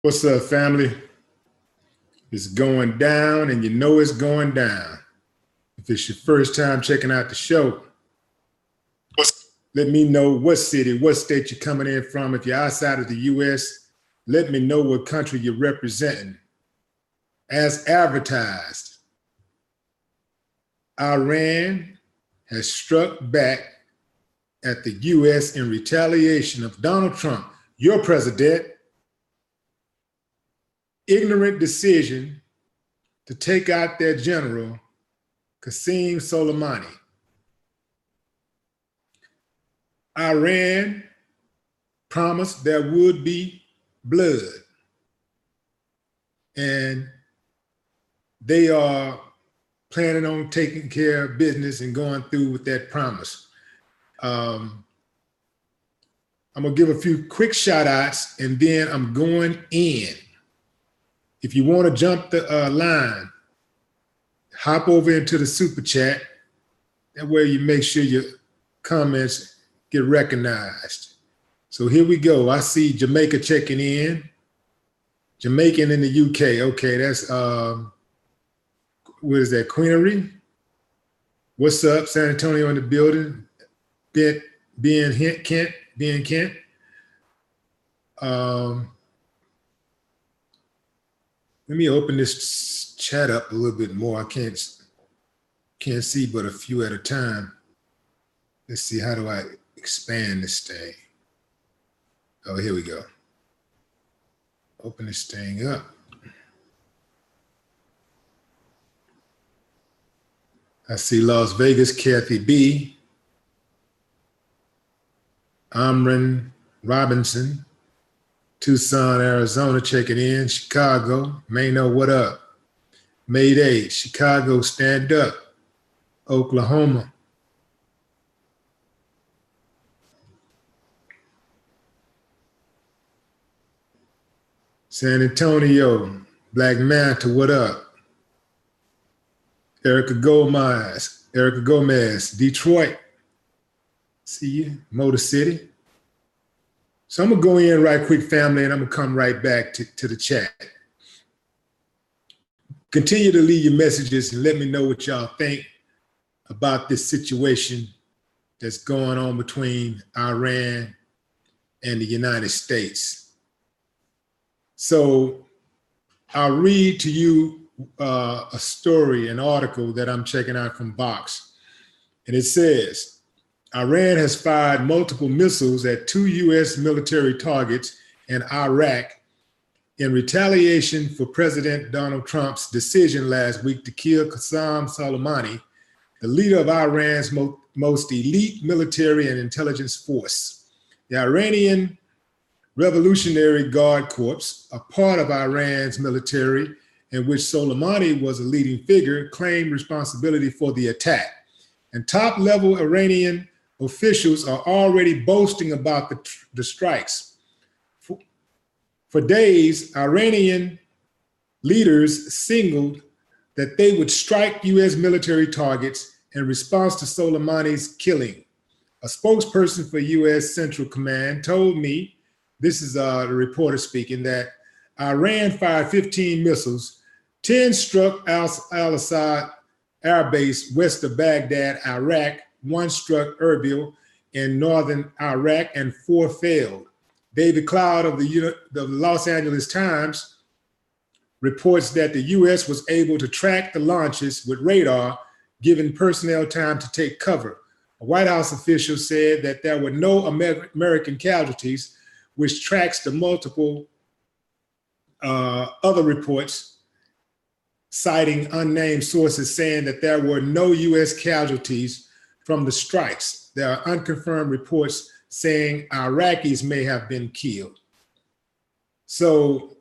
What's up, family? It's going down, and you know it's going down. If it's your first time checking out the show, let me know what city, what state you're coming in from. If you're outside of the U.S., let me know what country you're representing. As advertised, Iran has struck back at the U.S. in retaliation of Donald Trump, your president, ignorant decision to take out their general, Qasem Soleimani. Iran promised there would be blood, and they are planning on taking care of business and going through with that promise. I'm gonna give a few quick shout outs and then I'm going in. If you want to jump the line, hop over into the super chat. That way you make sure your comments get recognized. So here we go. I see Jamaica checking in. Jamaican in the UK. Okay, that's, what is that, Queenery? What's up? San Antonio in the building. Ben Kent. Let me open this chat up a little bit more. I can't see but a few at a time. Let's see, how do I expand this thing? Oh, here we go. Open this thing up. I see Las Vegas, Kathy B. Amran Robinson. Tucson, Arizona, checking in. Chicago, Mano, what up? Mayday, Chicago, stand up. Oklahoma. San Antonio, Black Manta, what up? Erica Gomez, Detroit. See you, Motor City. So I'm gonna go in right quick, family, and I'm gonna come right back to the chat. Continue to leave your messages and let me know what y'all think about this situation that's going on between Iran and the United States. So I'll read to you a story, an article that I'm checking out from Vox. And it says, Iran has fired multiple missiles at 2 U.S. military targets in Iraq in retaliation for President Donald Trump's decision last week to kill Qasem Soleimani, the leader of Iran's most elite military and intelligence force. The Iranian Revolutionary Guard Corps, a part of Iran's military in which Soleimani was a leading figure, claimed responsibility for the attack. And top-level Iranian officials are already boasting about the strikes. For days, Iranian leaders signaled that they would strike U.S. military targets in response to Soleimani's killing. A spokesperson for U.S. Central Command told me, this is the reporter speaking, that Iran fired 15 missiles, 10 struck Al-Assad Air Base west of Baghdad, Iraq, 1 struck Erbil in northern Iraq, and 4 failed. David Cloud of the Los Angeles Times reports that the U.S. was able to track the launches with radar, giving personnel time to take cover. A White House official said that there were no American casualties, which tracks the multiple other reports citing unnamed sources saying that there were no U.S. casualties from the strikes. There are unconfirmed reports saying Iraqis may have been killed. So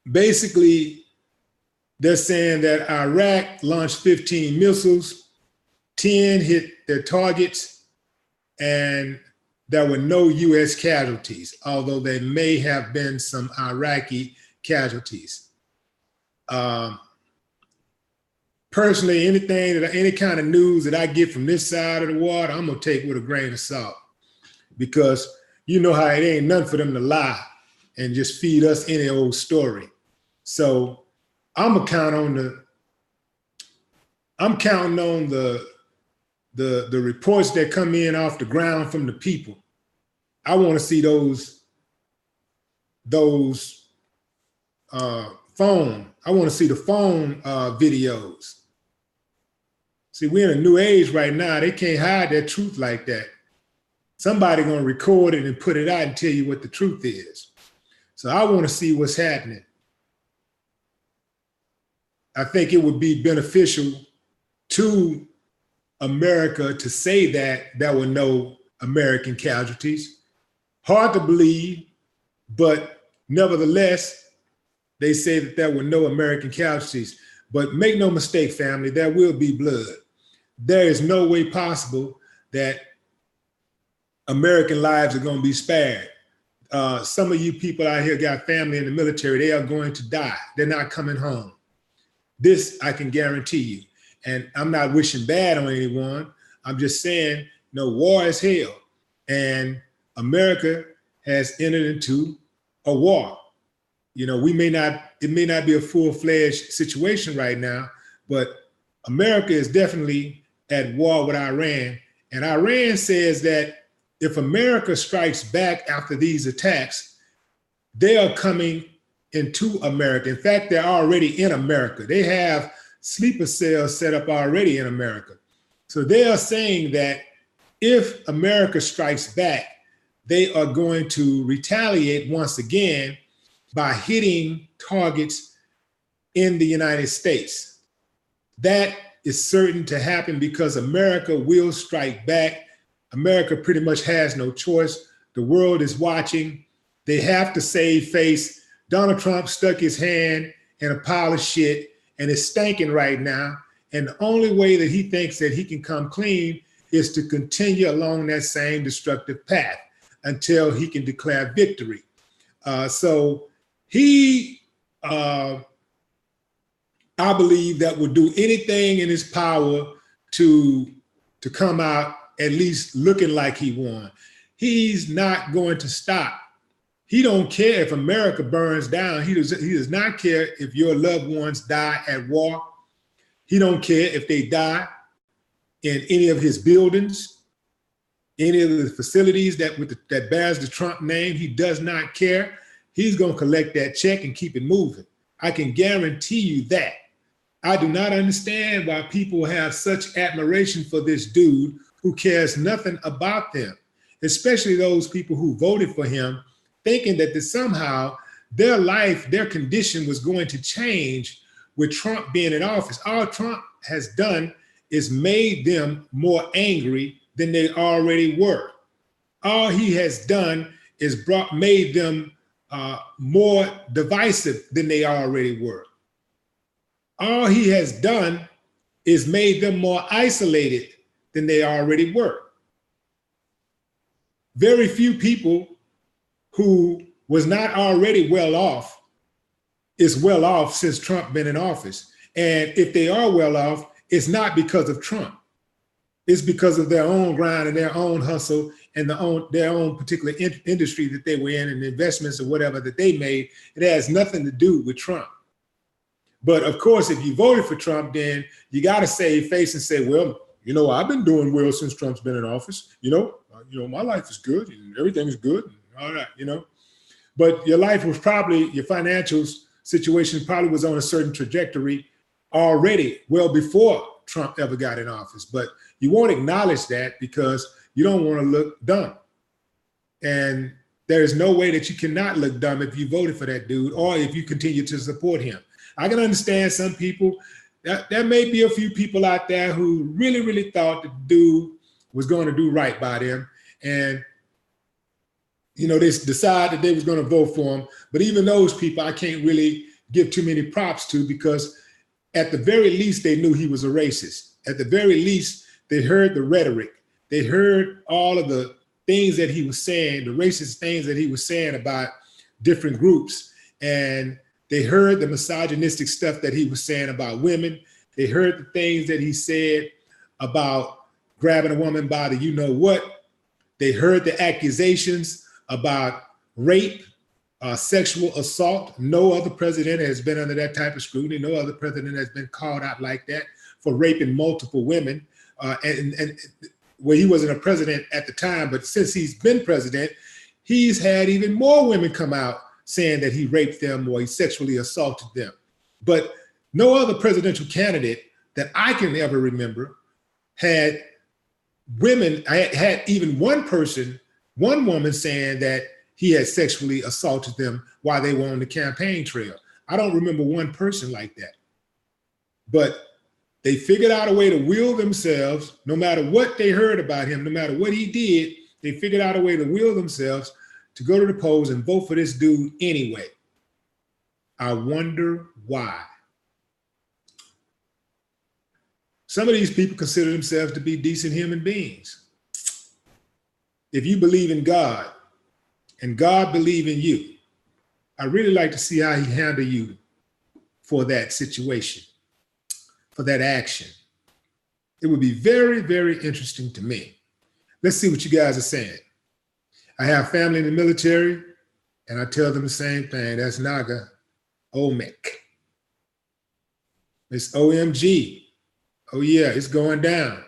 basically, they're saying that Iraq launched 15 missiles, 10 hit their targets, and there were no US casualties, although there may have been some Iraqi casualties. Personally, any kind of news that I get from this side of the water, I'm gonna take with a grain of salt, because you know how it ain't nothing for them to lie and just feed us any old story. So I'm counting on the reports that come in off the ground from the people. I want to see those phone. I want to see the phone videos. See, we're in a new age right now. They can't hide their truth like that. Somebody gonna record it and put it out and tell you what the truth is. So I want to see what's happening. I think it would be beneficial to America to say that there were no American casualties. Hard to believe, but nevertheless, they say that there were no American casualties. But make no mistake, family, there will be blood. There is no way possible that American lives are going to be spared. Some of you people out here got family in the military. They are going to die. They're not coming home. This I can guarantee you. And I'm not wishing bad on anyone. I'm just saying, war is hell. And America has entered into a war. It may not be a full-fledged situation right now, but America is definitely at war with Iran. And Iran says that if America strikes back after these attacks, they are coming into America. In fact, they're already in America. They have sleeper cells set up already in America. So they are saying that if America strikes back, they are going to retaliate once again by hitting targets in the United States. That is certain to happen because America will strike back. America pretty much has no choice. The world is watching. They have to save face. Donald Trump stuck his hand in a pile of shit and is stinking right now. And the only way that he thinks that he can come clean is to continue along that same destructive path until he can declare victory. So he, I believe, that would do anything in his power to come out at least looking like he won. He's not going to stop. He don't care if America burns down. He does not care if your loved ones die at war. He don't care if they die in any of his buildings, any of the facilities that bears the Trump name. He does not care. He's going to collect that check and keep it moving. I can guarantee you that. I do not understand why people have such admiration for this dude who cares nothing about them, especially those people who voted for him, thinking that somehow their life, their condition was going to change with Trump being in office. All Trump has done is made them more angry than they already were. All he has done is made them more divisive than they already were. All he has done is made them more isolated than they already were. Very few people who was not already well off is well off since Trump been in office. And if they are well off, it's not because of Trump. It's because of their own grind and their own hustle and their own particular industry that they were in and investments or whatever that they made. It has nothing to do with Trump. But of course, if you voted for Trump, then you got to save face and say, well, I've been doing well since Trump's been in office. My life is good and everything is good. And all right, But your life was probably, your financial situation probably was on a certain trajectory already well before Trump ever got in office. But you won't acknowledge that because you don't want to look dumb. And there is no way that you cannot look dumb if you voted for that dude or if you continue to support him. I can understand some people. There may be a few people out there who really, really thought the dude was going to do right by them. And, they decided that they was going to vote for him. But even those people, I can't really give too many props to because at the very least, they knew he was a racist. At the very least, they heard the rhetoric. They heard all of the things that he was saying, the racist things that he was saying about different groups. And they heard the misogynistic stuff that he was saying about women. They heard the things that he said about grabbing a woman by the you-know-what. They heard the accusations about rape sexual assault. No other president has been under that type of scrutiny. No other president has been called out like that for raping multiple women. And well, he wasn't a president at the time, but since he's been president, he's had even more women come out saying that he raped them or he sexually assaulted them. But no other presidential candidate that I can ever remember had women, I had even one woman saying that he had sexually assaulted them while they were on the campaign trail. I don't remember one person like that. But they figured out a way to will themselves, no matter what they heard about him, no matter what he did, they figured out a way to will themselves to go to the polls and vote for this dude anyway. I wonder why. Some of these people consider themselves to be decent human beings. If you believe in God and God believe in you, I really like to see how he handle you for that situation, for that action. It would be very, very interesting to me. Let's see what you guys are saying. I have family in the military, and I tell them the same thing. That's Naga Omek. It's OMG. Oh yeah, it's going down.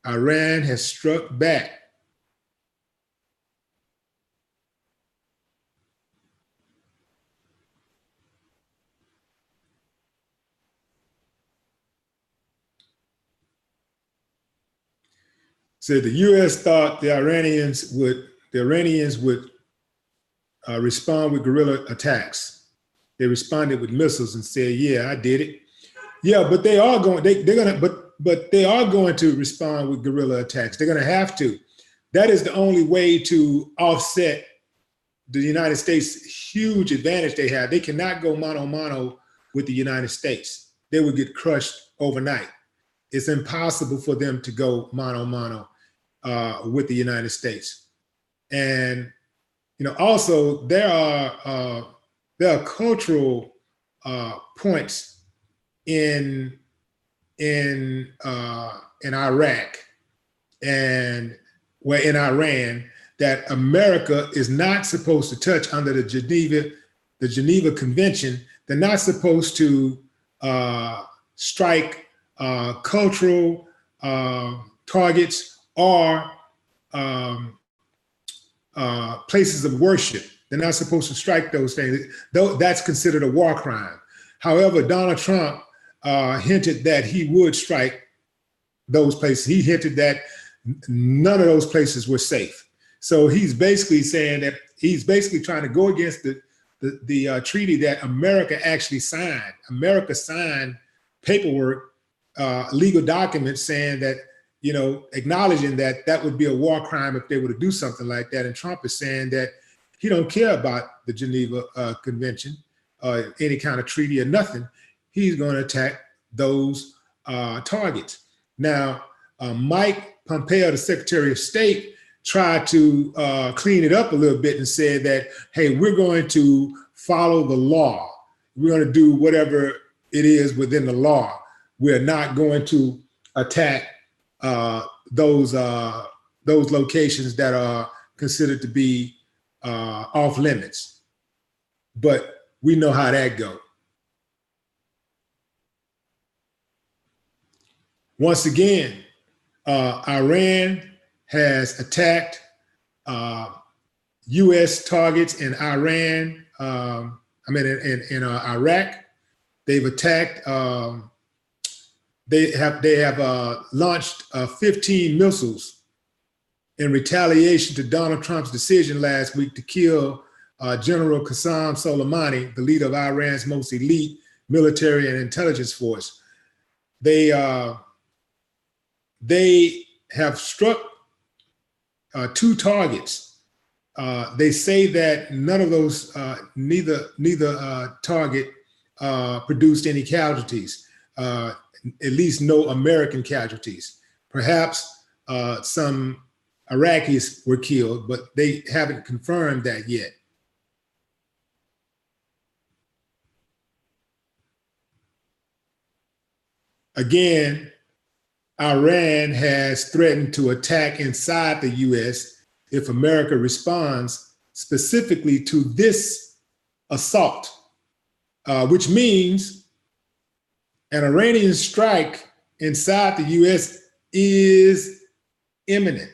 Iran has struck back. Said the U.S. thought the Iranians would respond with guerrilla attacks. They responded with missiles and said, "Yeah, I did it." Yeah, but they are going. But they are going to respond with guerrilla attacks. They're going to have to. That is the only way to offset the United States' huge advantage they have. They cannot go mano a mano with the United States. They would get crushed overnight. It's impossible for them to go mano a mano with the United States. And also there are cultural points in Iraq and in Iran that America is not supposed to touch under the Geneva Convention. They're not supposed to strike cultural targets or places of worship. They're not supposed to strike those things. That's considered a war crime. However, Donald Trump hinted that he would strike those places. He hinted that none of those places were safe. So he's basically saying that he's basically trying to go against the treaty that America actually signed. America signed paperwork, legal documents saying that, acknowledging that that would be a war crime if they were to do something like that. And Trump is saying that he don't care about the Geneva Convention, any kind of treaty or nothing. He's going to attack those targets. Now, Mike Pompeo, the Secretary of State, tried to clean it up a little bit and said that, hey, we're going to follow the law. We're going to do whatever it is within the law. We're not going to attack those locations that are considered to be off limits. But we know how that goes. Once again, Iran has attacked U.S. targets in Iran. In Iraq. They've attacked. They have launched 15 missiles in retaliation to Donald Trump's decision last week to kill General Qasem Soleimani, the leader of Iran's most elite military and intelligence force. They have struck 2 targets. They say that none of those, neither target produced any casualties, at least no American casualties. Perhaps some Iraqis were killed, but they haven't confirmed that yet. Again, Iran has threatened to attack inside the U.S. if America responds specifically to this assault, which means an Iranian strike inside the U.S. is imminent.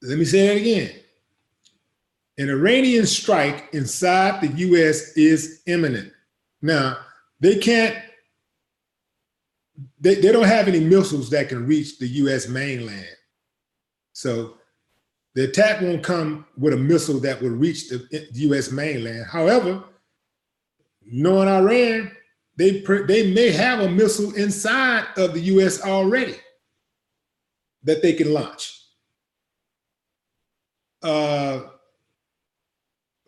Let me say that again. An Iranian strike inside the U.S. is imminent. Now, they don't have any missiles that can reach the U.S. mainland. So the attack won't come with a missile that will reach the U.S. mainland. However, knowing Iran, they may have a missile inside of the U.S. already that they can launch.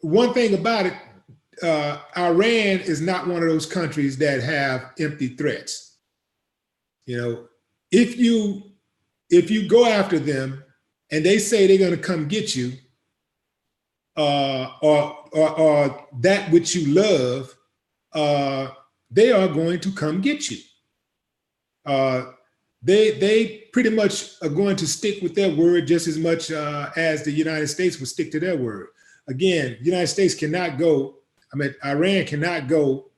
One thing about it, Iran is not one of those countries that have empty threats. You know, if you go after them and they say they're going to come get you, or that which you love, they are going to come get you. They pretty much are going to stick with their word just as much as the United States would stick to their word. Again, the United States cannot go, Iran cannot go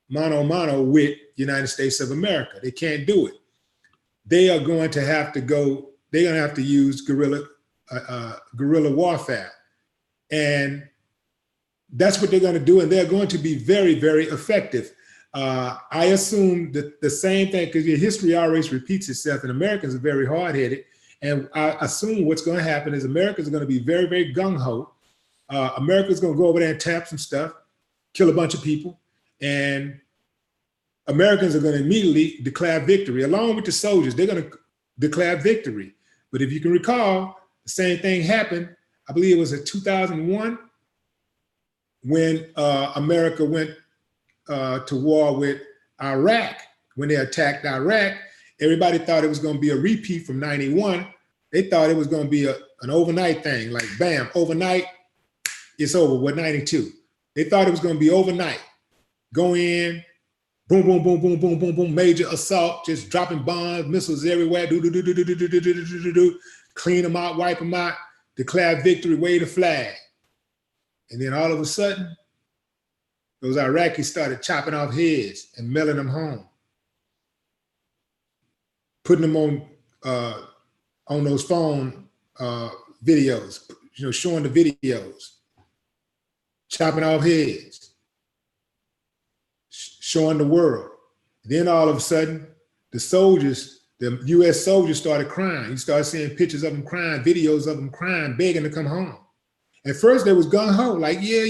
mano a mano with the United States of America. They can't do it. They are going to have to go, they're going to have to use guerrilla warfare. And that's what they're going to do. And they're going to be very, very effective. I assume that the same thing, because your history always repeats itself, and Americans are very hard-headed. And I assume what's going to happen is Americans are going to be very, very gung-ho. America's going to go over there and tap some stuff, kill a bunch of people, and Americans are going to immediately declare victory. Along with the soldiers, they're going to declare victory. But if you can recall, the same thing happened, I believe it was in 2001, when America went to war with Iraq. When they attacked Iraq, everybody thought it was going to be a repeat from 91. They thought it was going to be an overnight thing, like bam, overnight, it's over with 92. They thought it was going to be overnight. Go in, boom, boom, boom, boom, boom, boom, boom, major assault, just dropping bombs, missiles everywhere, clean them out, wipe them out, declare victory, wave the flag. And then all of a sudden, those Iraqis started chopping off heads and mailing them home, putting them on those phone videos, you know, showing the videos, chopping off heads, showing the world. Then all of a sudden, the soldiers, the U.S. soldiers started crying. You started seeing pictures of them crying, videos of them crying, begging to come home. At first, they was gung-ho, like, yeah,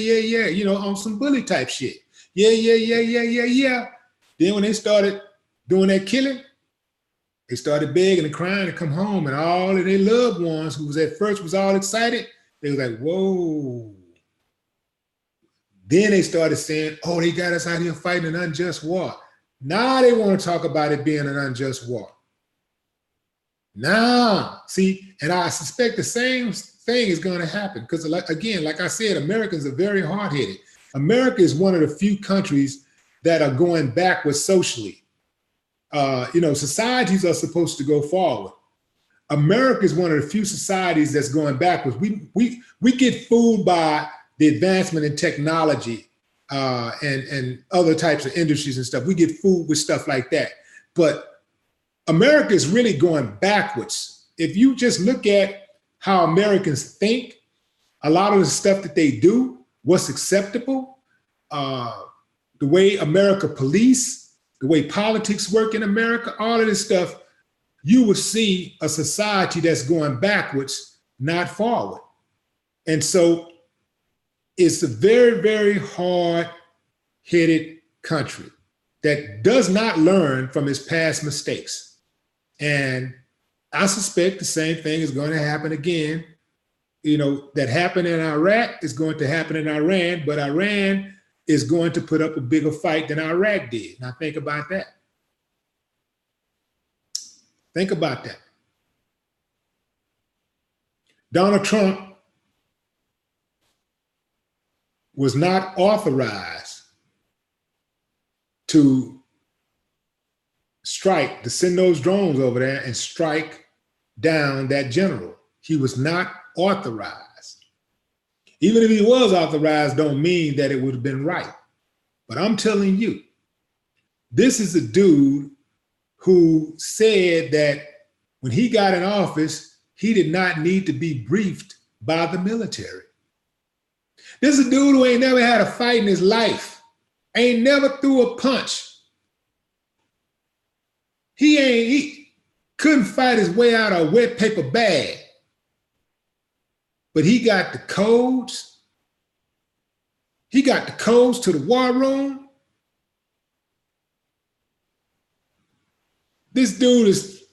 you know, on some bully type shit. Yeah. Then when they started doing that killing, they started begging and crying to come home, and all of their loved ones who was at first was all excited, they was like, whoa. Then they started saying, oh, they got us out here fighting an unjust war. Now they want to talk about it being an unjust war. Now, see, and I suspect the same thing is going to happen because, again, like I said, Americans are very hard-headed. America is one of the few countries that are going backwards socially. You know, societies are supposed to go forward. America is one of the few societies that's going backwards. We get fooled by the advancement in technology and other types of industries and stuff. We get fooled with stuff like that. But America is really going backwards. If you just look at how Americans think, a lot of the stuff that they do, what's acceptable, the way America police, the way politics work in America, all of this stuff, you will see a society that's going backwards, not forward. And so it's a very, very hard-headed country that does not learn from its past mistakes. And I suspect the same thing is going to happen again. You know, that happened in Iraq is going to happen in Iran, but Iran is going to put up a bigger fight than Iraq did. Now think about that. Think about that. Donald Trump was not authorized to strike, to send those drones over there and strike down that general. He was not authorized. Even if he was authorized, don't mean that it would have been right. But I'm telling you, this is a dude who said that when he got in office, he did not need to be briefed by the military. This is a dude who ain't never had a fight in his life, ain't never threw a punch. He couldn't fight his way out of a wet paper bag. But he got the codes. He got the codes to the war room. This dude is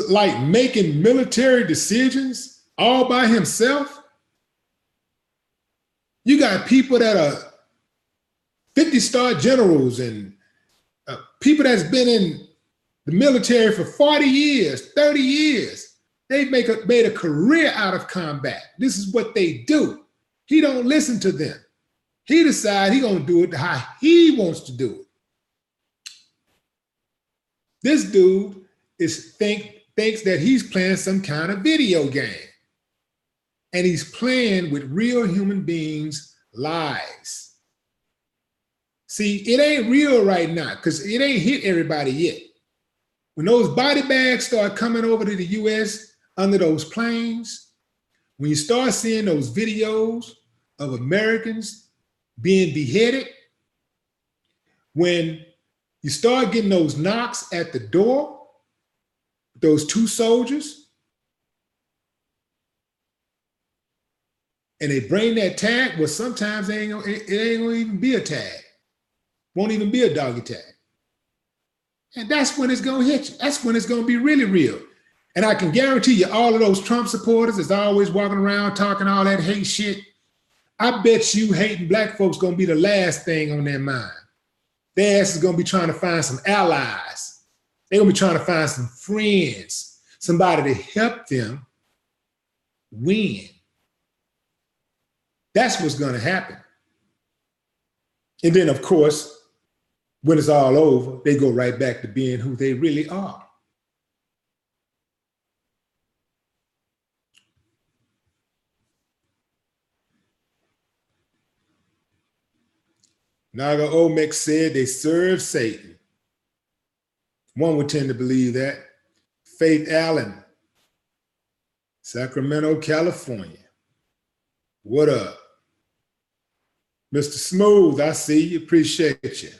like making military decisions all by himself. You got people that are 50-star generals and people that's been in the military for 40 years, 30 years. They've made a career out of combat. This is what they do. He don't listen to them. He decides he's gonna do it how he wants to do it. This dude thinks that he's playing some kind of video game. And he's playing with real human beings' lives. See, it ain't real right now because it ain't hit everybody yet. When those body bags start coming over to the US under those planes, when you start seeing those videos of Americans being beheaded, when you start getting those knocks at the door, those two soldiers, and they bring that tag, well, sometimes it ain't gonna even be a tag. Won't even be a doggy tag. And that's when it's gonna hit you. That's when it's gonna be really real. And I can guarantee you, all of those Trump supporters that's always walking around talking all that hate shit, I bet you hating black folks gonna be the last thing on their mind. Their ass is gonna be trying to find some allies. They're gonna be trying to find some friends, somebody to help them win. That's what's gonna happen. And then, of course, when it's all over, they go right back to being who they really are. Naga Olmec said they serve Satan. One would tend to believe that. Faith Allen, Sacramento, California. What up? Mr. Smooth, I see you, appreciate you.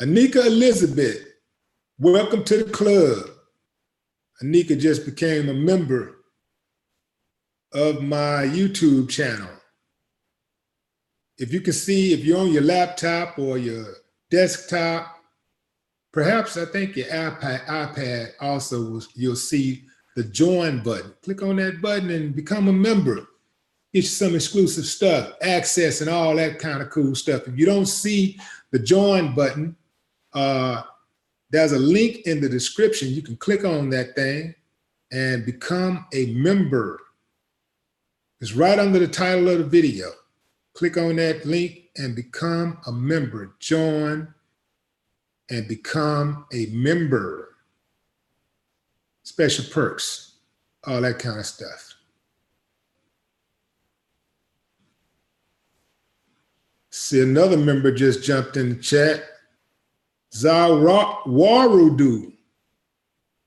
Anika Elizabeth, welcome to the club. Anika just became a member of my YouTube channel. If you can see, if you're on your laptop or your desktop, perhaps I think your iPad also, you'll see the join button. Click on that button and become a member. Get you some exclusive stuff, access and all that kind of cool stuff. If you don't see the join button, there's a link in the description. You can click on that thing and become a member. It's right under the title of the video. Click on that link and become a member. Join and become a member. Special perks, all that kind of stuff. See, another member just jumped in the chat. Zawarudu.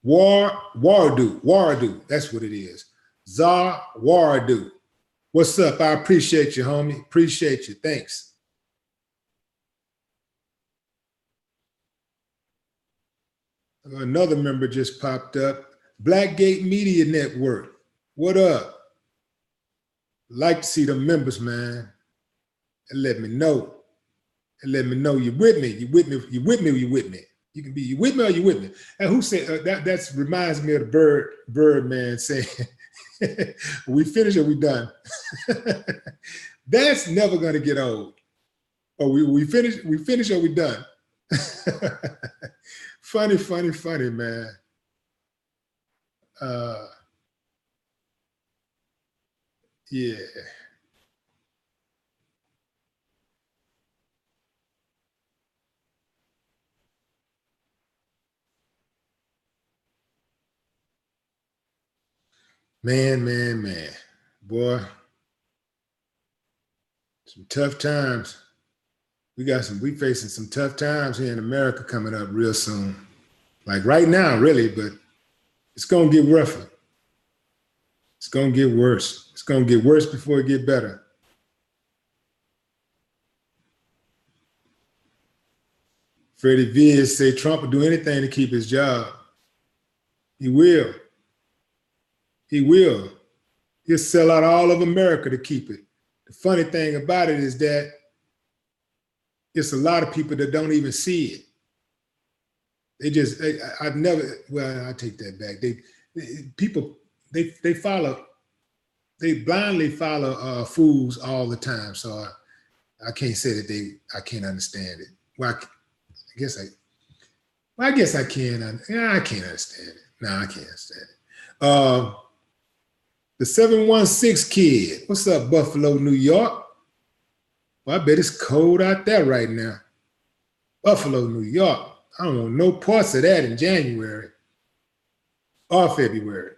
Wardu. That's what it is. Zawardu. What's up? I appreciate you, homie. Appreciate you. Thanks. Another member just popped up. Blackgate Media Network. What up? Like to see the members, man. And let me know. And let me know you're with me. You with me? You with me? Or you with me? You can be you with me or you with me. And who said that? That reminds me of the bird man saying, "We finished or we done." That's never gonna get old. Or we finished or we done. funny, man. Yeah. Man. Boy, some tough times. We facing some tough times here in America coming up real soon. Like right now, really, but it's gonna get rougher. It's gonna get worse. It's gonna get worse before it get better. Freddie Viz say Trump will do anything to keep his job. He will. He will. He'll sell out all of America to keep it. The funny thing about it is that it's a lot of people that don't even see it. I've never, well, I take that back. They follow, they blindly follow fools all the time. So I can't say that I can't understand it. Well, I guess I can. Yeah, I can't understand it. No, I can't understand it. The 716 kid. What's up, Buffalo, New York? Well, I bet it's cold out there right now. Buffalo, New York. I don't want no parts of that in January or February.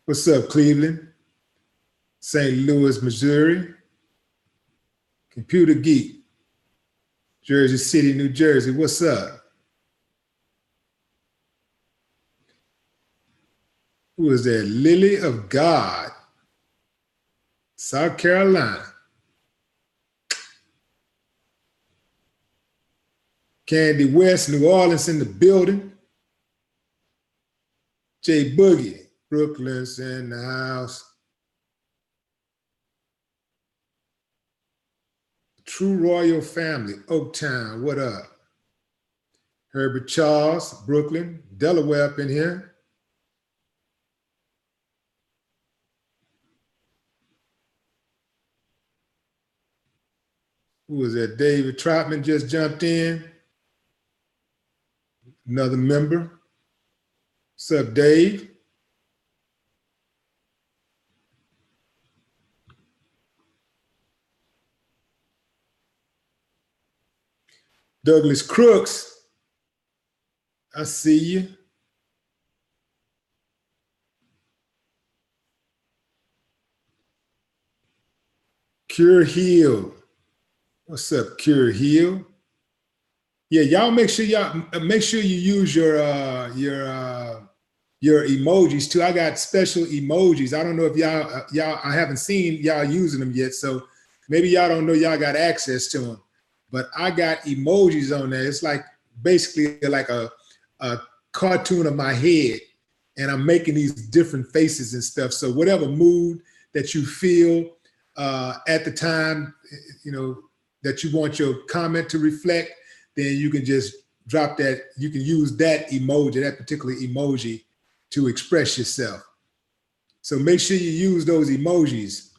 What's up, Cleveland? St. Louis, Missouri. Computer Geek. Jersey City, New Jersey. What's up? Who is that? Lily of God. South Carolina. Candy West, New Orleans in the building. Jay Boogie, Brooklyn's in the house. True Royal Family, Oaktown, what up? Herbert Charles, Brooklyn, Delaware up in here. Who was that? David Trotman just jumped in. Another member. What's up, Dave? Douglas Crooks, I see you. Cure Hill. What's up, Cure Hill? Yeah, y'all make sure you use your emojis too. I got special emojis. I don't know if y'all I haven't seen y'all using them yet, so maybe y'all don't know y'all got access to them. But I got emojis on there. It's like basically like a cartoon of my head, and I'm making these different faces and stuff. So whatever mood that you feel at the time, that you want your comment to reflect, then you can just drop that. You can use that emoji, that particular emoji, to express yourself. So make sure you use those emojis.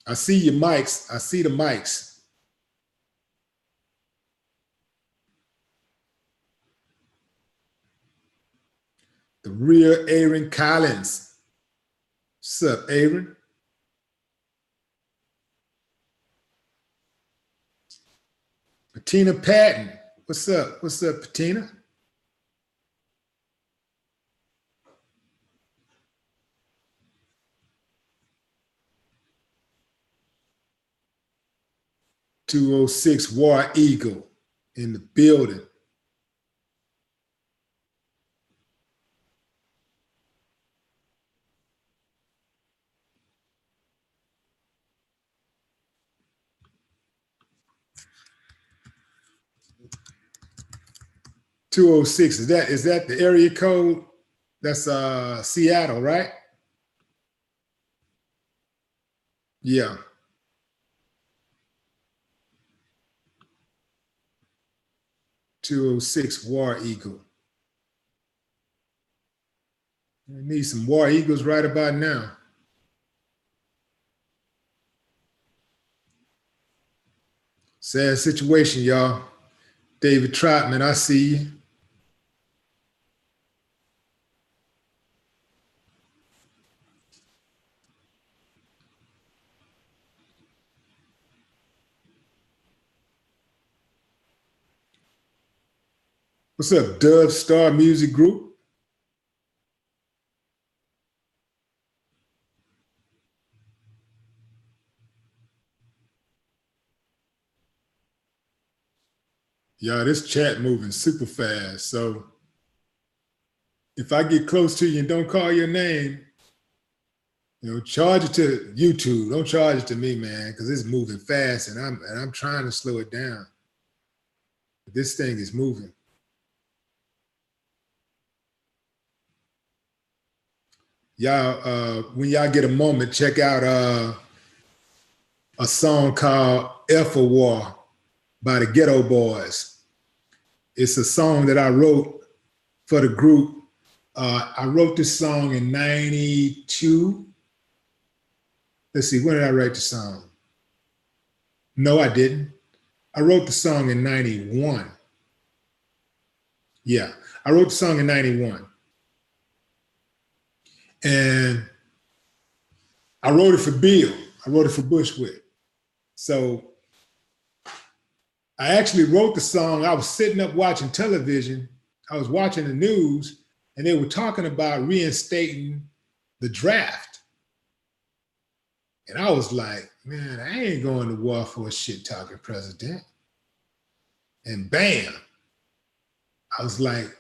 I see your mics. I see the mics. The real Aaron Collins. What's up, Aaron? Patina Patton. What's up? What's up, Patina? .206 War Eagle in the building. .206, is that the area code? That's Seattle, right? Yeah. .206 War Eagle. We need some War Eagles right about now. Sad situation, y'all. David Trotman, I see you. What's up, Dove Star Music Group? Yeah, this chat moving super fast. So if I get close to you and don't call your name, charge it to YouTube. Don't charge it to me, man, because it's moving fast, and I'm trying to slow it down. This thing is moving. Y'all, when y'all get a moment, check out a song called F for War by the Ghetto Boys. It's a song that I wrote for the group. I wrote this song in 92. Let's see, when did I write the song? No, I didn't. I wrote the song in 91. Yeah, I wrote the song in 91. And I wrote it for Bill. I wrote it for Bushwick. So I actually wrote the song. I was sitting up watching television. I was watching the news, and they were talking about reinstating the draft. And I was like, man, I ain't going to war for a shit-talking president. And bam, I was like,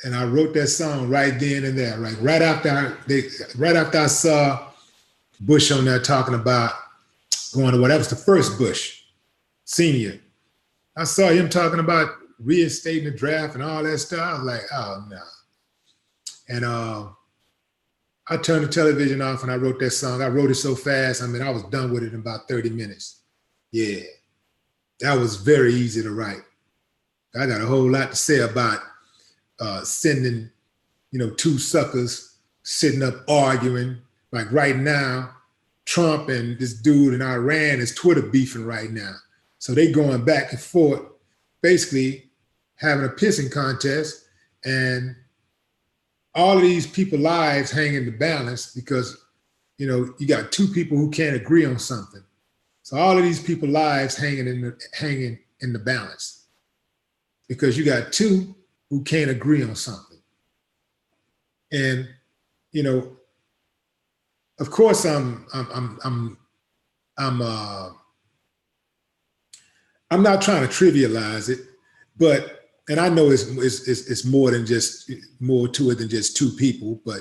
and I wrote that song right then and there, right after I saw Bush on there talking about going to war. That was the first Bush, senior. I saw him talking about reinstating the draft and all that stuff. I was like, oh no. And I turned the television off and I wrote that song. I wrote it so fast. I mean, I was done with it in about 30 minutes. Yeah, that was very easy to write. I got a whole lot to say about sending, two suckers sitting up arguing. Like right now, Trump and this dude in Iran is Twitter beefing right now. So they going back and forth, basically having a pissing contest, and all of these people's lives hang in the balance because, you got two people who can't agree on something. So all of these people's lives hanging in the balance because you got two who can't agree on something. And, of course I'm not trying to trivialize it, but, and I know it's more to it than just two people, but,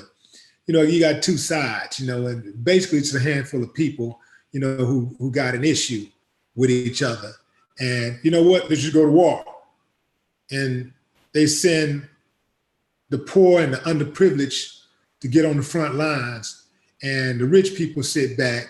you got two sides, and basically it's a handful of people, who got an issue with each other. And you know what? Let's just go to war. And they send the poor and the underprivileged to get on the front lines, and the rich people sit back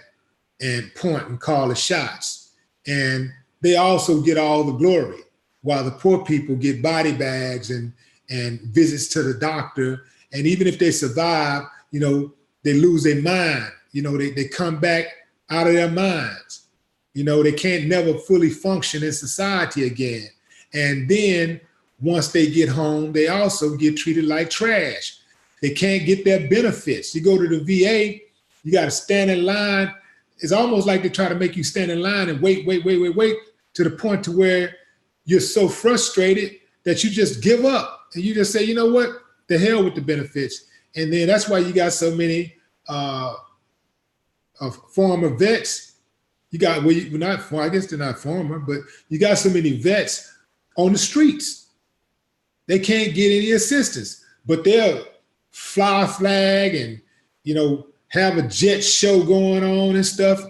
and point and call the shots. And they also get all the glory, while the poor people get body bags and visits to the doctor. And even if they survive, they lose their mind. They come back out of their minds. They can't never fully function in society again. And then once they get home, they also get treated like trash. They can't get their benefits. You go to the VA, you got to stand in line. It's almost like they try to make you stand in line and wait to the point to where you're so frustrated that you just give up. And you just say, you know what, the hell with the benefits. And then that's why you got so many of former vets. You got, I guess they're not former, but you got so many vets on the streets. They can't get any assistance, but they'll fly a flag and, have a jet show going on and stuff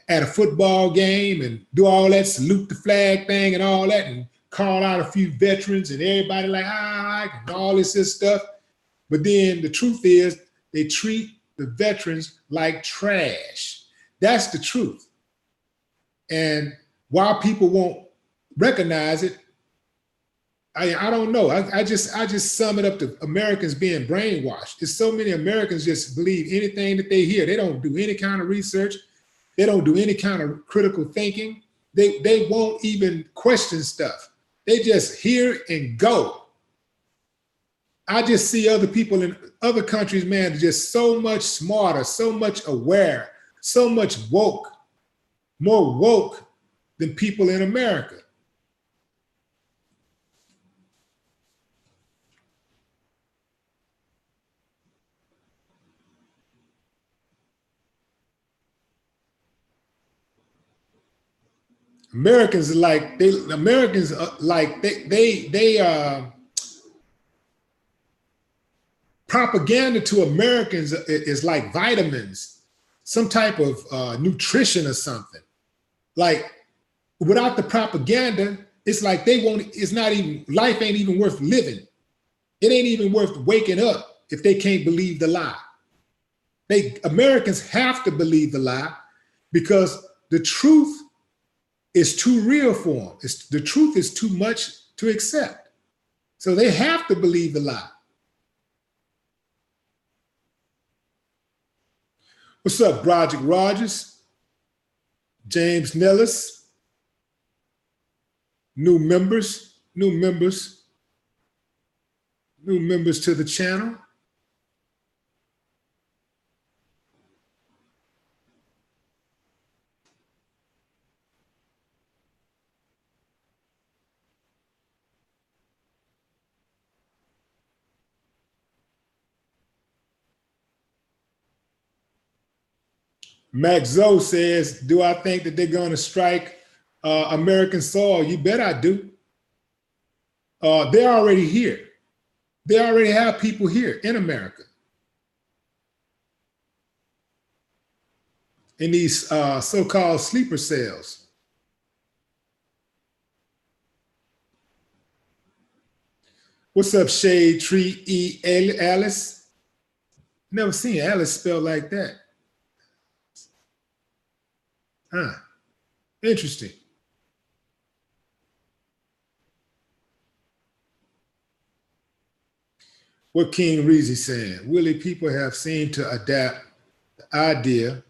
at a football game and do all that, salute the flag thing and all that, and call out a few veterans and everybody like, and all this stuff. But then the truth is they treat the veterans like trash. That's the truth. And while people won't recognize it, I don't know. I just sum it up to Americans being brainwashed. There's so many Americans just believe anything that they hear. They don't do any kind of research. They don't do any kind of critical thinking. They won't even question stuff. They just hear and go. I just see other people in other countries, man, just so much smarter, so much aware, so much woke, more woke than people in America. Americans propaganda to Americans is like vitamins, some type of nutrition or something. Like without the propaganda, it's like it's not even, life ain't even worth living. It ain't even worth waking up if they can't believe the lie. Americans have to believe the lie because the truth is too real for them. The truth is too much to accept. So they have to believe the lie. What's up, Broderick Rogers? James Nellis? New members to the channel. Max Zoe says, do I think that they're going to strike American soil? You bet I do. They're already here. They already have people here in America. In these so-called sleeper cells. What's up, Shade Tree E. Alice? Never seen Alice spelled like that. Huh. Interesting. What King Reezy saying? Willie, people have seemed to adapt the idea.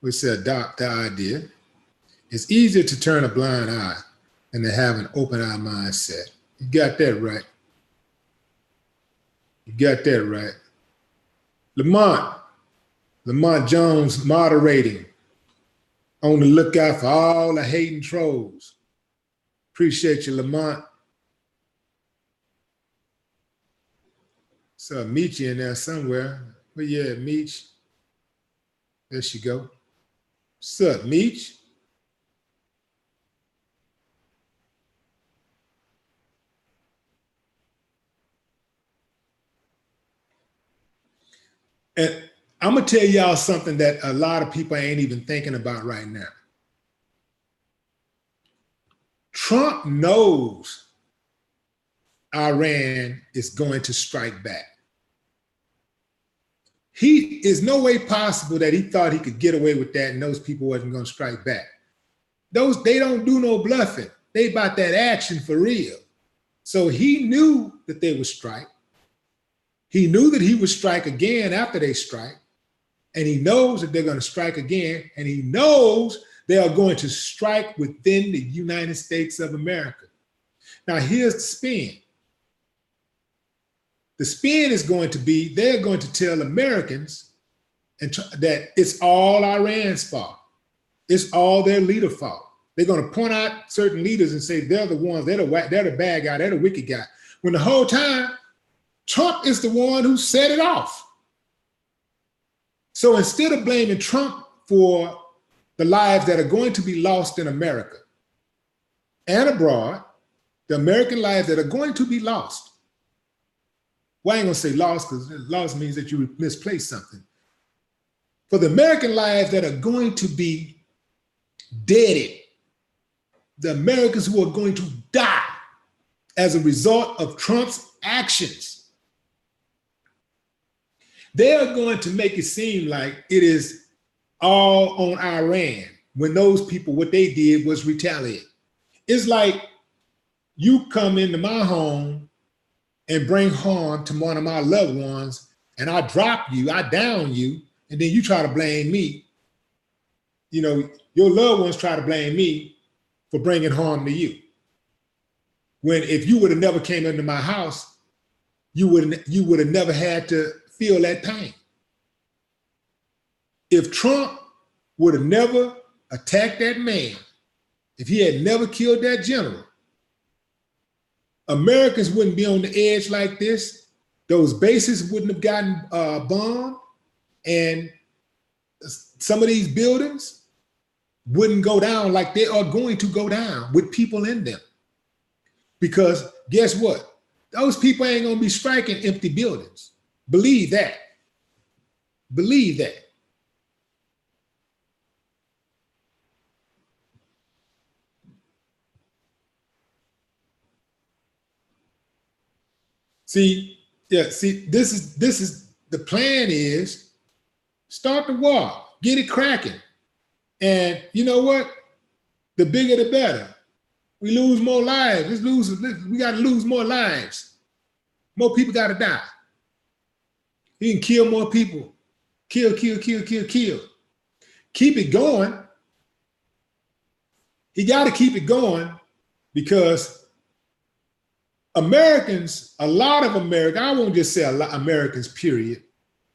We say adopt the idea. It's easier to turn a blind eye than to have an open eye mindset. You got that right. You got that right. Lamont Jones moderating. On the lookout for all the hating trolls. Appreciate you, Lamont. Saw Meechy in there somewhere. But yeah, Meech. There she go. What's up, Meech? And I'm going to tell y'all something that a lot of people ain't even thinking about right now. Trump knows Iran is going to strike back. He is no way possible that he thought he could get away with that and those people wasn't going to strike back. They don't do no bluffing. They about that action for real. So he knew that they would strike. He knew that he would strike again after they strike. And he knows that they're going to strike again, and he knows they are going to strike within the United States of America. Now, here's the spin. The spin is going to be, they're going to tell Americans that it's all Iran's fault. It's all their leader fault. They're going to point out certain leaders and say they're the ones, they're the bad guy, they're the wicked guy. When the whole time, Trump is the one who set it off. So instead of blaming Trump for the lives that are going to be lost in America and abroad, the American lives that are going to be lost. Well, I ain't gonna say lost because lost means that you misplaced something. For the American lives that are going to be deaded, the Americans who are going to die as a result of Trump's actions, they are going to make it seem like it is all on Iran when those people, what they did was retaliate. It's like you come into my home and bring harm to one of my loved ones, and I drop you, I down you, and then you try to blame me. You know, your loved ones try to blame me for bringing harm to you. When if you would have never came into my house, you would have never had to feel that pain. If Trump would have never attacked that man, if he had never killed that general, Americans wouldn't be on the edge like this. Those bases wouldn't have gotten bombed, and some of these buildings wouldn't go down like they are going to go down with people in them. Because guess what? Those people ain't gonna be striking empty buildings. Believe that. Believe that. See, this is the plan is start the war, get it cracking. And you know what? The bigger the better. We lose more lives. We got to lose more lives. More people got to die. You can kill more people. Kill. Keep it going. He got to keep it going because Americans, a lot of Americans, I won't just say a lot Americans, period.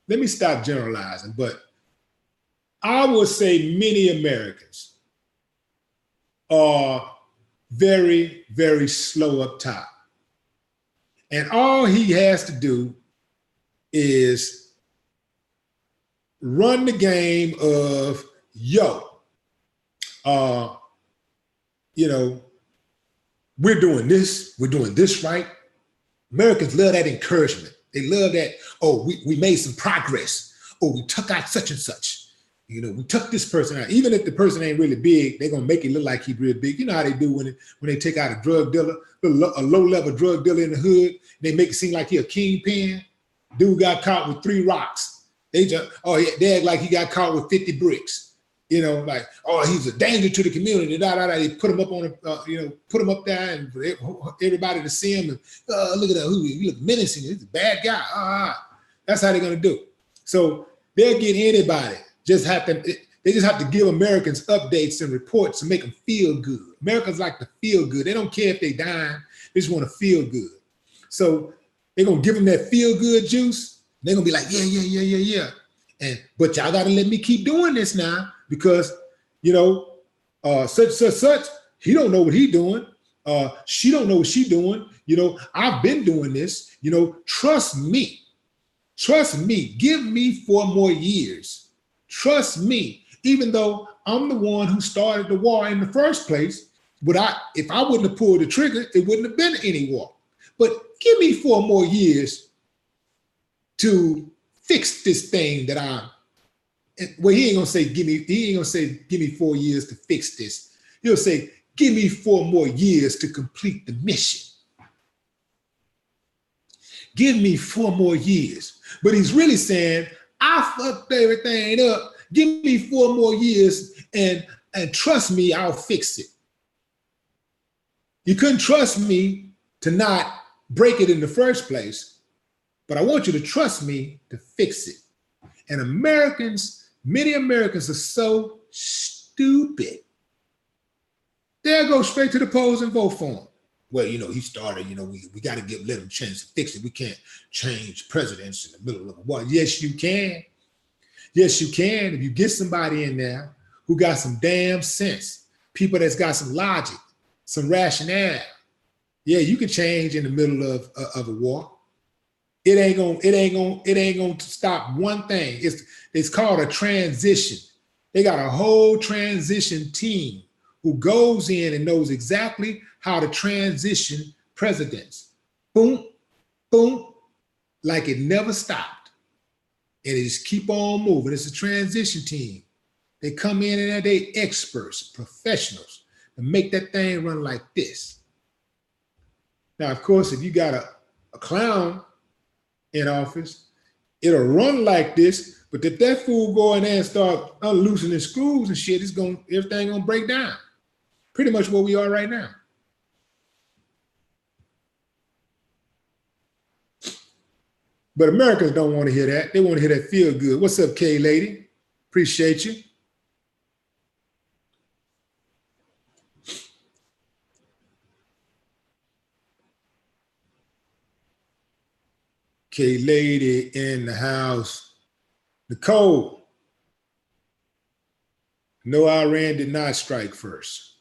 Let me stop generalizing, but I would say many Americans are very, very slow up top. And all he has to do is run the game of, we're doing this right. Americans love that encouragement. They love that, we made some progress. We took out such and such. We took this person out. Even if the person ain't really big, they're gonna make it look like he's real big. You know how they do when they take out a drug dealer, a low-level drug dealer in the hood, they make it seem like he a kingpin. Dude got caught with 3 rocks. They act like he got caught with 50 bricks. He's a danger to the community. They put him up on put him up there and for everybody to see him. And look at that, he look menacing. He's a bad guy. That's how they're gonna do. So they'll get anybody. They just have to give Americans updates and reports to make them feel good. Americans like to feel good. They don't care if they dying. They just want to feel good. So they're gonna give them that feel good juice. They're gonna be like, yeah. But y'all gotta let me keep doing this now because such. He don't know what he doing. She don't know what she doing. I've been doing this. Trust me. Trust me. Give me 4 more years. Trust me, even though I'm the one who started the war in the first place, but if I wouldn't have pulled the trigger, it wouldn't have been any war. But give me 4 more years to fix this thing that he ain't gonna say give me 4 years to fix this. He'll say, give me 4 more years to complete the mission. Give me 4 more years. But he's really saying, I fucked everything up. Give me 4 more years and trust me, I'll fix it. You couldn't trust me to not break it in the first place, but I want you to trust me to fix it. And many Americans are so stupid. They'll go straight to the polls and vote for him. Well, he started, we got to let him a chance to fix it. We can't change presidents in the middle of a war. Yes, you can. Yes, you can. If you get somebody in there who got some damn sense, people that's got some logic, some rationale. Yeah, you can change in the middle of a war. It ain't gonna stop one thing. It's called a transition. They got a whole transition team who goes in and knows exactly how to transition presidents. Boom, boom, like it never stopped. And it just keep on moving. It's a transition team. They come in and they experts, professionals, and make that thing run like this. Now, of course, if you got a clown in office, it'll run like this, but if that fool go in there and start unloosening screws and shit, everything gonna break down. Pretty much where we are right now. But Americans don't want to hear that. They want to hear that feel good. What's up, K lady? Appreciate you. K lady in the house. Nicole. No, Iran did not strike first.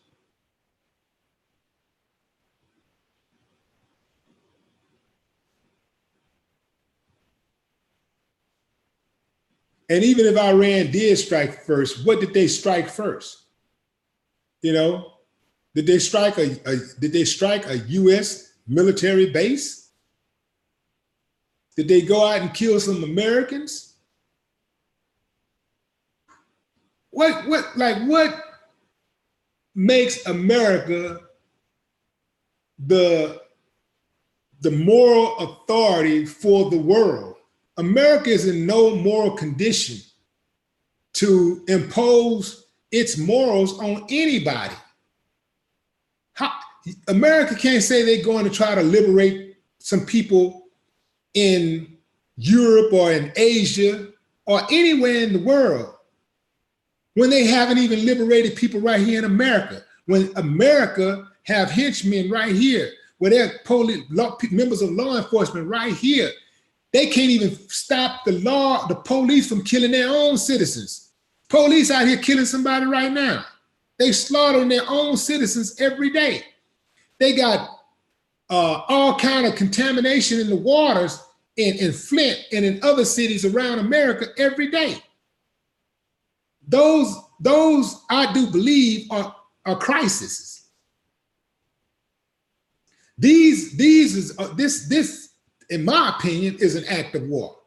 And even if Iran did strike first, what did they strike first? You know, did they strike a U.S. military base? Did they go out and kill some Americans? What makes America the moral authority for the world? America is in no moral condition to impose its morals on anybody. America can't say they're going to try to liberate some people in Europe or in Asia or anywhere in the world when they haven't even liberated people right here in America. When America have henchmen right here, where they're members of law enforcement right here, they can't even stop the police from killing their own citizens. Police out here killing somebody right now. They slaughtering their own citizens every day. They got all kind of contamination in the waters in Flint and in other cities around America every day. Those I do believe are crises. This, in my opinion, is an act of war.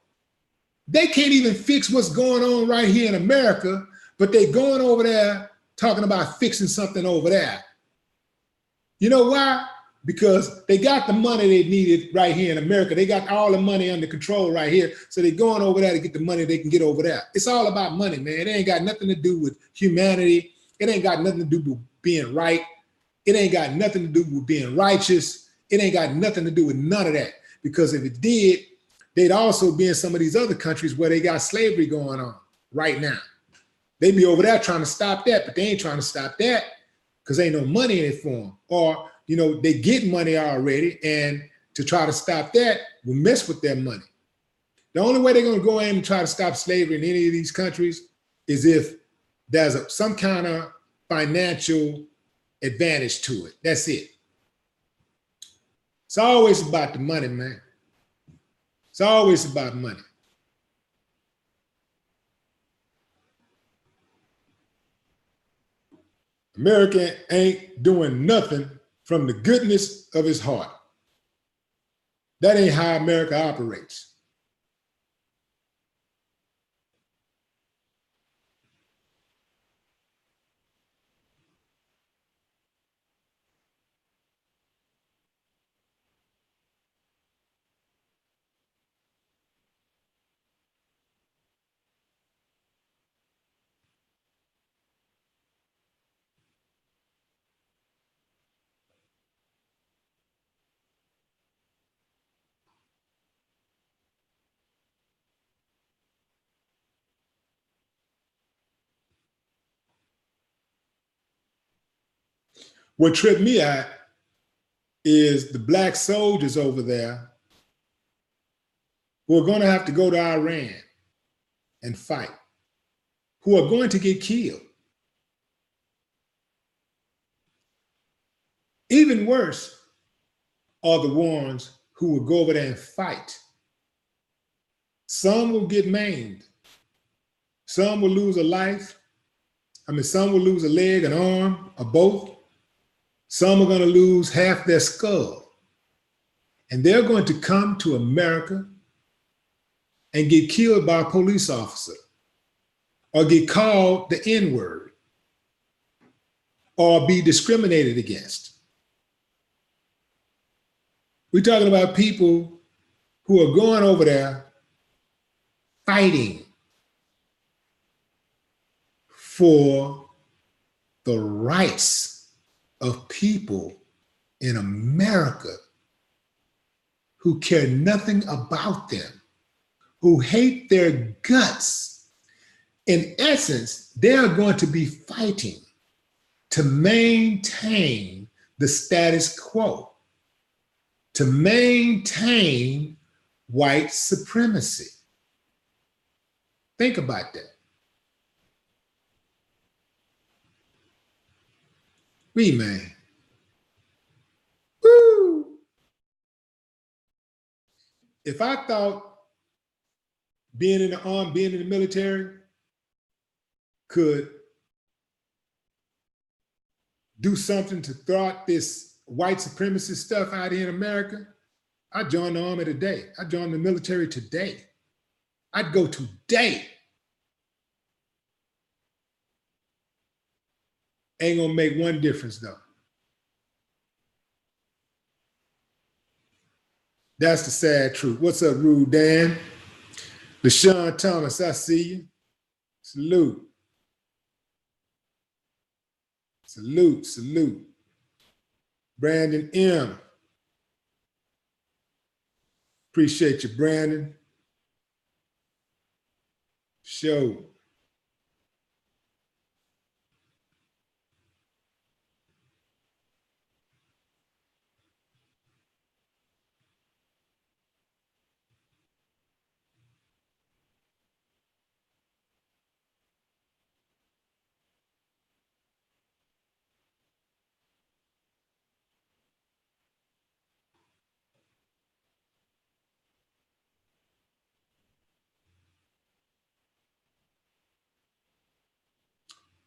They can't even fix what's going on right here in America, but they're going over there talking about fixing something over there. You know why? Because they got the money they needed right here in America. They got all the money under control right here. So they're going over there to get the money they can get over there. It's all about money, man. It ain't got nothing to do with humanity. It ain't got nothing to do with being right. It ain't got nothing to do with being righteous. It ain't got nothing to do with none of that. Because if it did, they'd also be in some of these other countries where they got slavery going on right now. They be over there trying to stop that, but they ain't trying to stop that because ain't no money in it for them. Or, you know, they get money already, and to try to stop that will mess with their money. The only way they're going to go in and try to stop slavery in any of these countries is if there's some kind of financial advantage to it. That's it. It's always about the money, man. It's always about money. America ain't doing nothing from the goodness of his heart. That ain't how America operates. What tripped me out is the black soldiers over there who are going to have to go to Iran and fight, who are going to get killed. Even worse are the ones who will go over there and fight. Some will get maimed. Some will lose a life. Some will lose a leg, an arm, or both. Some are going to lose half their skull. And they're going to come to America and get killed by a police officer, or get called the N-word, or be discriminated against. We're talking about people who are going over there fighting for the rights of people in America who care nothing about them, who hate their guts. In essence, they are going to be fighting to maintain the status quo, to maintain white supremacy. Think about that. We, man. Woo! If I thought being in the army, being in the military could do something to thwart this white supremacist stuff out here in America, I'd join the army today. I'd join the military today. I'd go today. Ain't gonna make one difference though. That's the sad truth. What's up, Rude Dan? LaShawn Thomas, I see you. Salute. Salute, salute. Brandon M. Appreciate you, Brandon. Show.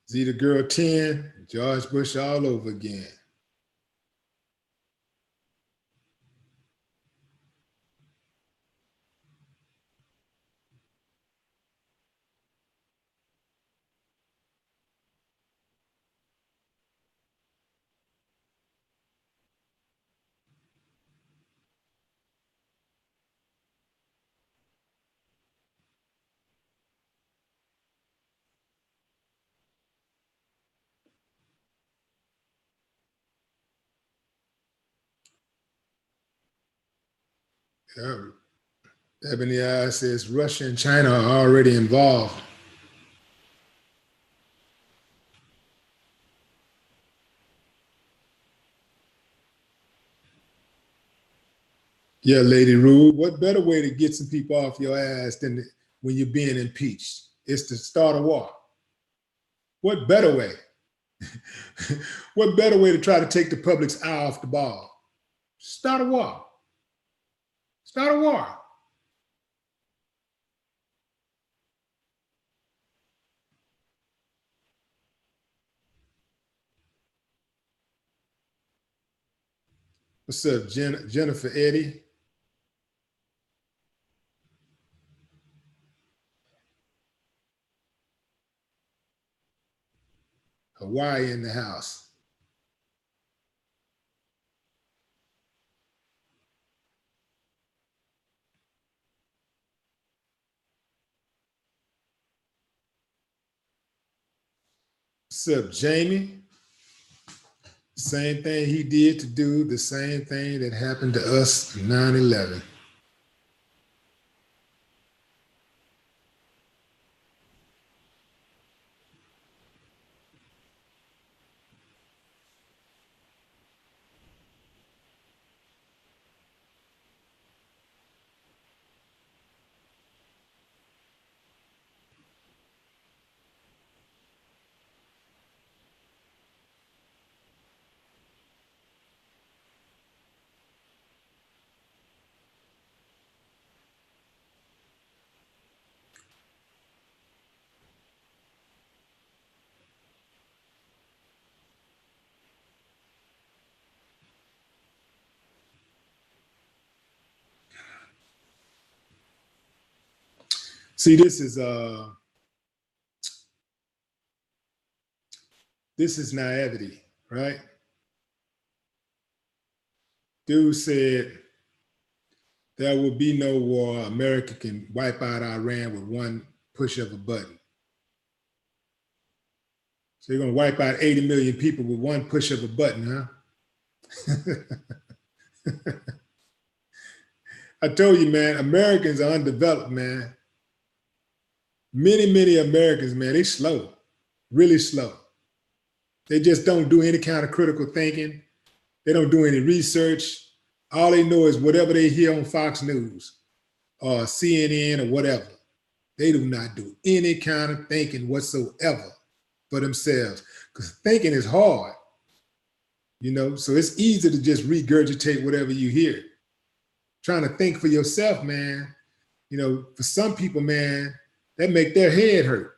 Zeta Girl 10, George Bush all over again. Ebony Eye says Russia and China are already involved. Yeah, Lady Rude, what better way to get some people off your ass than when you're being impeached? It's to start a war. What better way? What better way to try to take the public's eye off the ball? Start a war. Start a war. What's up, Jennifer Eddy? Hawaii in the house. What's up, Jamie? Same thing he did to do the same thing that happened to us in 9/11. See, this is naivety, right? Dude said there will be no war. America can wipe out Iran with one push of a button. So you're gonna wipe out 80 million people with one push of a button, huh? I told you, man, Americans are undeveloped, man. Many Americans, man, they slow, really slow. They just don't do any kind of critical thinking. They don't do any research. All they know is whatever they hear on Fox News or CNN or whatever. They do not do any kind of thinking whatsoever for themselves, because thinking is hard. you know? So it's easy to just regurgitate whatever you hear. Trying to think for yourself, man. You know, for some people, man, that make their head hurt.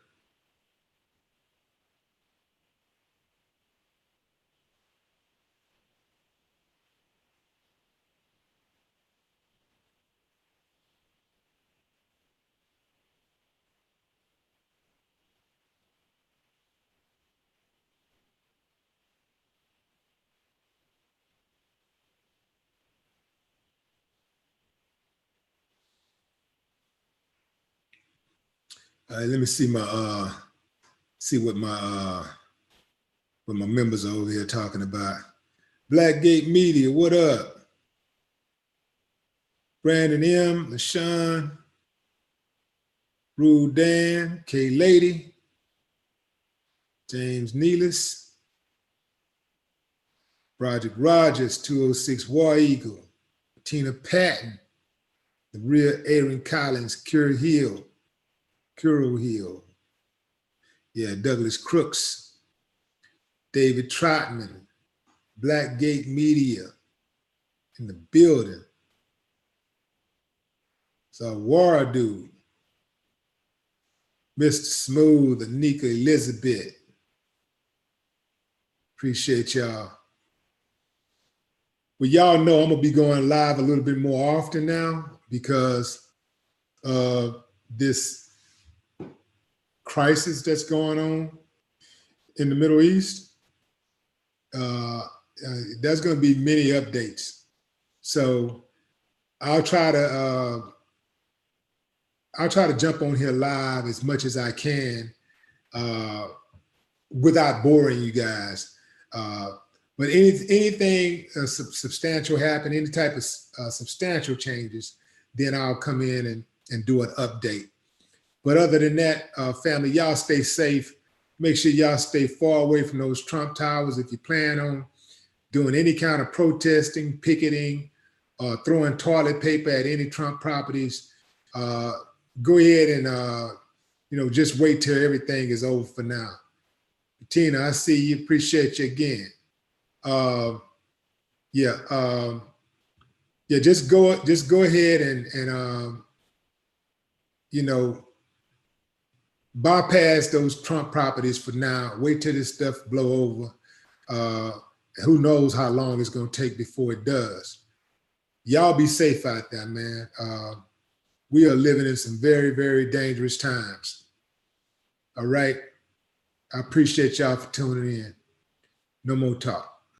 All right, let me see my see what my members are over here talking about. Blackgate Media, what up? Brandon M, LaShawn, Rue Dan, K Lady, James Nealis, Project Rogers, 206 War Eagle, Tina Patton, the real Aaron Collins, Curl Hill. Yeah, Douglas Crooks, David Trotman, Blackgate Media in the building. So War Dude, Mr. Smooth, Anika Elizabeth. Appreciate y'all. Well, y'all know I'm gonna be going live a little bit more often now because of this crisis that's going on in the Middle East. There's going to be many updates. So I'll try to jump on here live as much as I can without boring you guys. But anything substantial happen, any type of substantial changes, then I'll come in and do an update. But other than that, family, y'all stay safe. Make sure y'all stay far away from those Trump towers. If you plan on doing any kind of protesting, picketing, throwing toilet paper at any Trump properties, go ahead and just wait till everything is over for now. Tina, I see you. Appreciate you again. Just go ahead and bypass those Trump properties for now. Wait till this stuff blow over. Who knows how long it's going to take before it does. Y'all be safe out there, man. We are living in some very, very dangerous times. All right. I appreciate y'all for tuning in. No more talk.